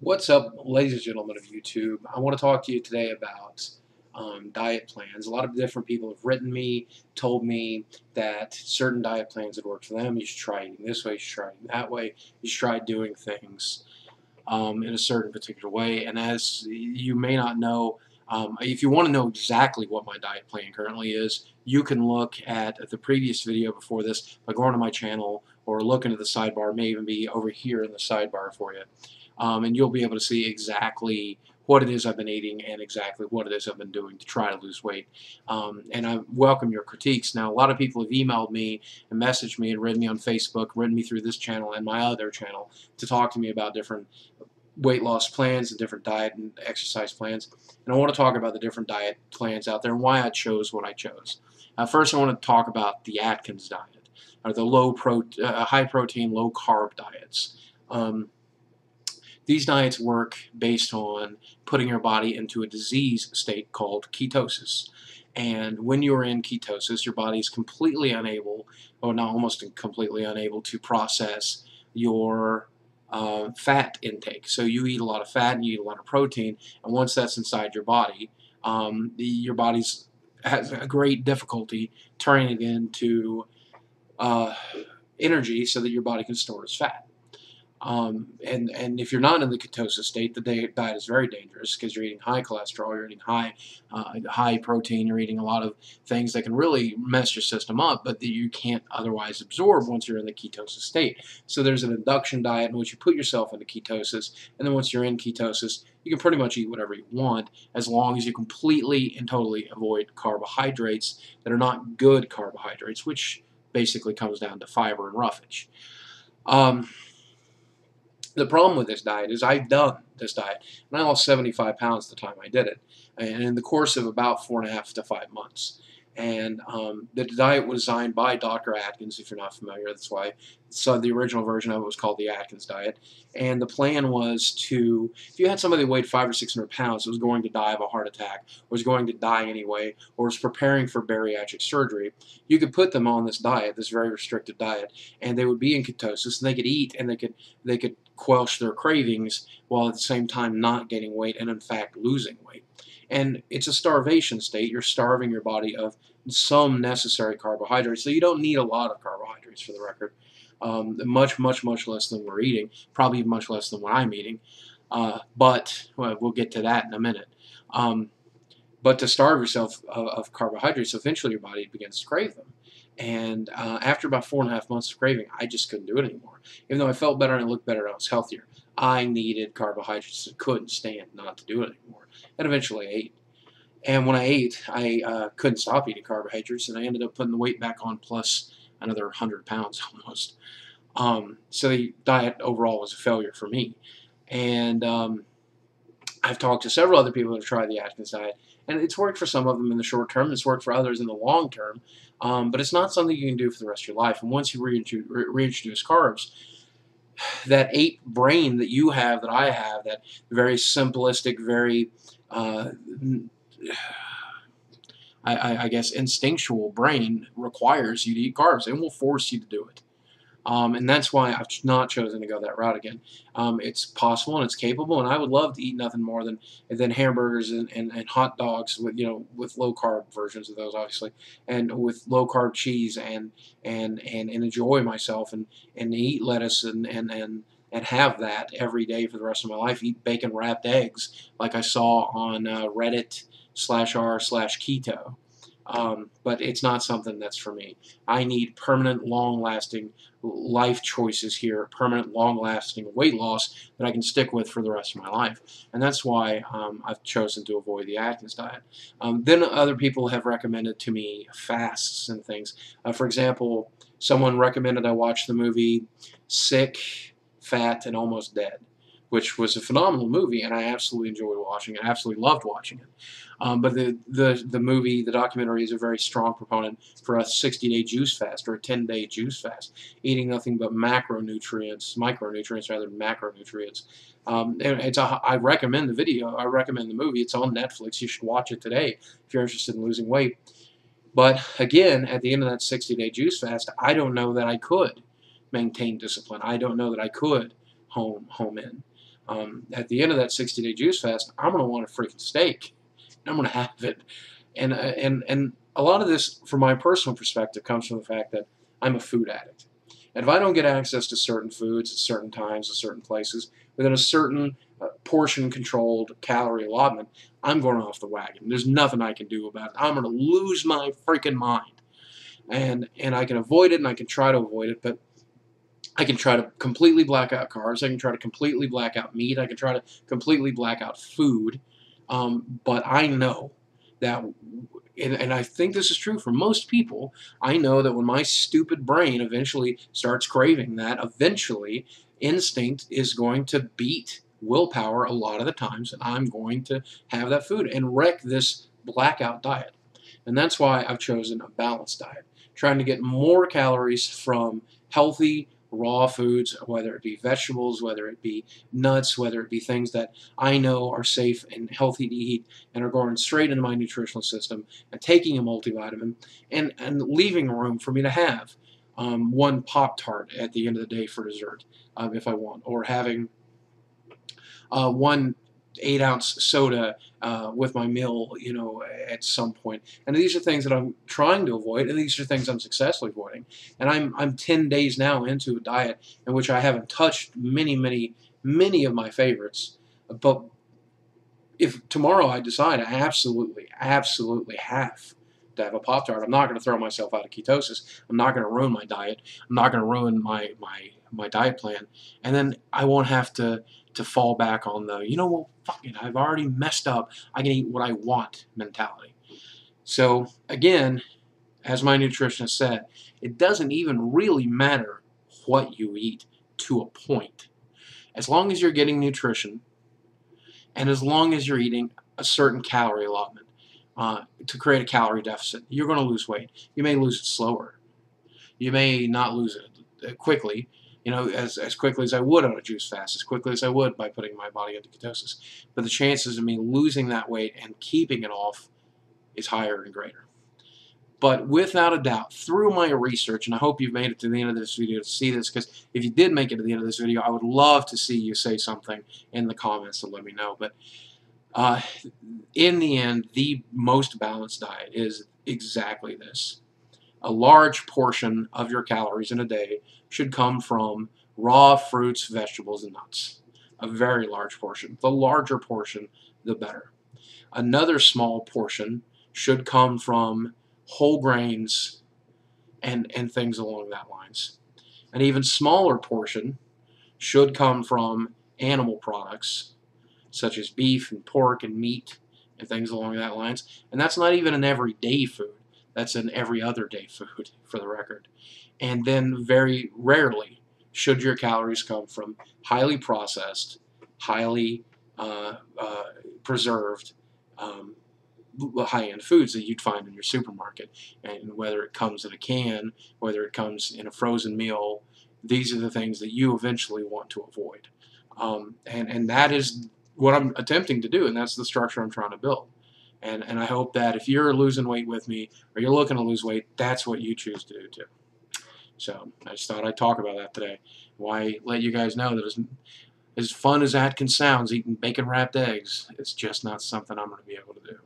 What's up, ladies and gentlemen of YouTube? I want to talk to you today about diet plans. A lot of different people have written me, told me that certain diet plans that work for them. You should try eating this way, you should try eating that way, you should try doing things in a certain particular way. And as you may not know, if you want to know exactly what my diet plan currently is, you can look at the previous video before this by going to my channel or look into the sidebar. It may even be over here in the sidebar for you. And you'll be able to see exactly what it is I've been eating and exactly what it is I've been doing to try to lose weight. And I welcome your critiques. Now, a lot of people have emailed me and messaged me and written me on Facebook, written me through this channel and my other channel to talk to me about different weight loss plans and different diet and exercise plans. And I want to talk about the different diet plans out there and why I chose what I chose. First, I want to talk about the Atkins diet, or the high protein, low carb diets. These diets work based on putting your body into a disease state called ketosis. And when you're in ketosis, your body is completely unable, or not almost completely unable, to process your fat intake. So you eat a lot of fat and you eat a lot of protein, and once that's inside your body, your body's has a great difficulty turning it into energy so that your body can store it as fat. And if you're not in the ketosis state, the diet is very dangerous because you're eating high cholesterol, you're eating high protein, you're eating a lot of things that can really mess your system up, but that you can't otherwise absorb once you're in the ketosis state. So there's an induction diet in which you put yourself into ketosis, and then once you're in ketosis, you can pretty much eat whatever you want as long as you completely and totally avoid carbohydrates that are not good carbohydrates, which basically comes down to fiber and roughage. The problem with this diet is I've done this diet, and I lost 75 pounds the time I did it, and in the course of about 4.5 to 5 months. And the diet was designed by Dr. Atkins, if you're not familiar. That's why the original version of it was called the Atkins diet. And the plan was to, if you had somebody that weighed 500 or 600 pounds that was going to die of a heart attack, was going to die anyway, or was preparing for bariatric surgery, you could put them on this diet, this very restricted diet, and they would be in ketosis, and they could eat, and they could quench their cravings while at the same time not gaining weight and in fact losing weight. And it's a starvation state. You're starving your body of some necessary carbohydrates. So you don't need a lot of carbohydrates, for the record. Much less than we're eating. Probably much less than what I'm eating. But well, we'll get to that in a minute. But to starve yourself of carbohydrates, eventually your body begins to crave them. And after about 4.5 months of craving, I just couldn't do it anymore. Even though I felt better and I looked better and I was healthier, I needed carbohydrates. I couldn't stand not to do it anymore. And eventually I ate. And when I ate, I couldn't stop eating carbohydrates, and I ended up putting the weight back on plus another 100 pounds almost. So the diet overall was a failure for me. And I've talked to several other people that have tried the Atkins diet, and it's worked for some of them in the short term. It's worked for others in the long term. But it's not something you can do for the rest of your life. And once you reintroduce carbs, that ape brain that you have, that I have, that very simplistic, very, I guess, instinctual brain requires you to eat carbs and will force you to do it. And that's why I've not chosen to go that route again. It's possible and it's capable, and I would love to eat nothing more than hamburgers and hot dogs with with low carb versions of those, obviously, and with low carb cheese and enjoy myself and eat lettuce and have that every day for the rest of my life. Eat bacon wrapped eggs like I saw on Reddit/r/keto. But it's not something that's for me. I need permanent, long-lasting life choices here, permanent, long-lasting weight loss that I can stick with for the rest of my life. And that's why I've chosen to avoid the Atkins diet. Then other people have recommended to me fasts and things. For example, someone recommended I watch the movie Sick, Fat, and Almost Dead, which was a phenomenal movie, and I absolutely enjoyed watching it. I absolutely loved watching it. But the documentary is a very strong proponent for a 60-day juice fast or a 10-day juice fast, eating nothing but micronutrients rather than macronutrients. And I recommend the video. I recommend the movie. It's on Netflix. You should watch it today if you're interested in losing weight. But again, at the end of that 60-day juice fast, I don't know that I could maintain discipline. I don't know that I could home in. At the end of that 60-day juice fast, I'm going to want a freaking steak. I'm going to have it. And a lot of this, from my personal perspective, comes from the fact that I'm a food addict. And if I don't get access to certain foods at certain times, at certain places, within a certain portion-controlled calorie allotment, I'm going off the wagon. There's nothing I can do about it. I'm going to lose my freaking mind. And I can avoid it, and I can try to avoid it, but I can try to completely black out carbs. I can try to completely black out meat. I can try to completely black out food. But I know that, and I think this is true for most people, I know that when my stupid brain eventually starts craving that, eventually instinct is going to beat willpower a lot of the times, and I'm going to have that food and wreck this blackout diet. And that's why I've chosen a balanced diet, trying to get more calories from healthy, raw foods, whether it be vegetables, whether it be nuts, whether it be things that I know are safe and healthy to eat and are going straight into my nutritional system, and taking a multivitamin, and leaving room for me to have one Pop-Tart at the end of the day for dessert if I want, or having one 8-ounce soda with my meal, at some point. And these are things that I'm trying to avoid, and these are things I'm successfully avoiding. And I'm 10 days now into a diet in which I haven't touched many of my favorites. But if tomorrow I decide I absolutely have to have a Pop-Tart, I'm not going to throw myself out of ketosis. I'm not going to ruin my diet. I'm not going to ruin my diet plan. And then I won't have to fall back on the, well, fuck it, I've already messed up, I can eat what I want mentality. So again, as my nutritionist said, it doesn't even really matter what you eat to a point. As long as you're getting nutrition, and as long as you're eating a certain calorie allotment to create a calorie deficit, you're going to lose weight. You may lose it slower. You may not lose it quickly, as quickly as I would on a juice fast, as quickly as I would by putting my body into ketosis. But the chances of me losing that weight and keeping it off is higher and greater. But without a doubt, through my research, and I hope you've made it to the end of this video to see this, because if you did make it to the end of this video, I would love to see you say something in the comments to let me know. But in the end, the most balanced diet is exactly this. A large portion of your calories in a day should come from raw fruits, vegetables, and nuts. A very large portion. The larger portion, the better. Another small portion should come from whole grains and things along that lines. An even smaller portion should come from animal products, such as beef and pork and meat and things along that lines. And that's not even an everyday food. That's an every other day food, for the record. And then very rarely should your calories come from highly processed, highly preserved, high-end foods that you'd find in your supermarket. And whether it comes in a can, whether it comes in a frozen meal, these are the things that you eventually want to avoid. And that is what I'm attempting to do, and that's the structure I'm trying to build. And I hope that if you're losing weight with me, or you're looking to lose weight, that's what you choose to do too. So I just thought I'd talk about that today. Why let you guys know that as fun as Atkins sounds, eating bacon-wrapped eggs, it's just not something I'm going to be able to do.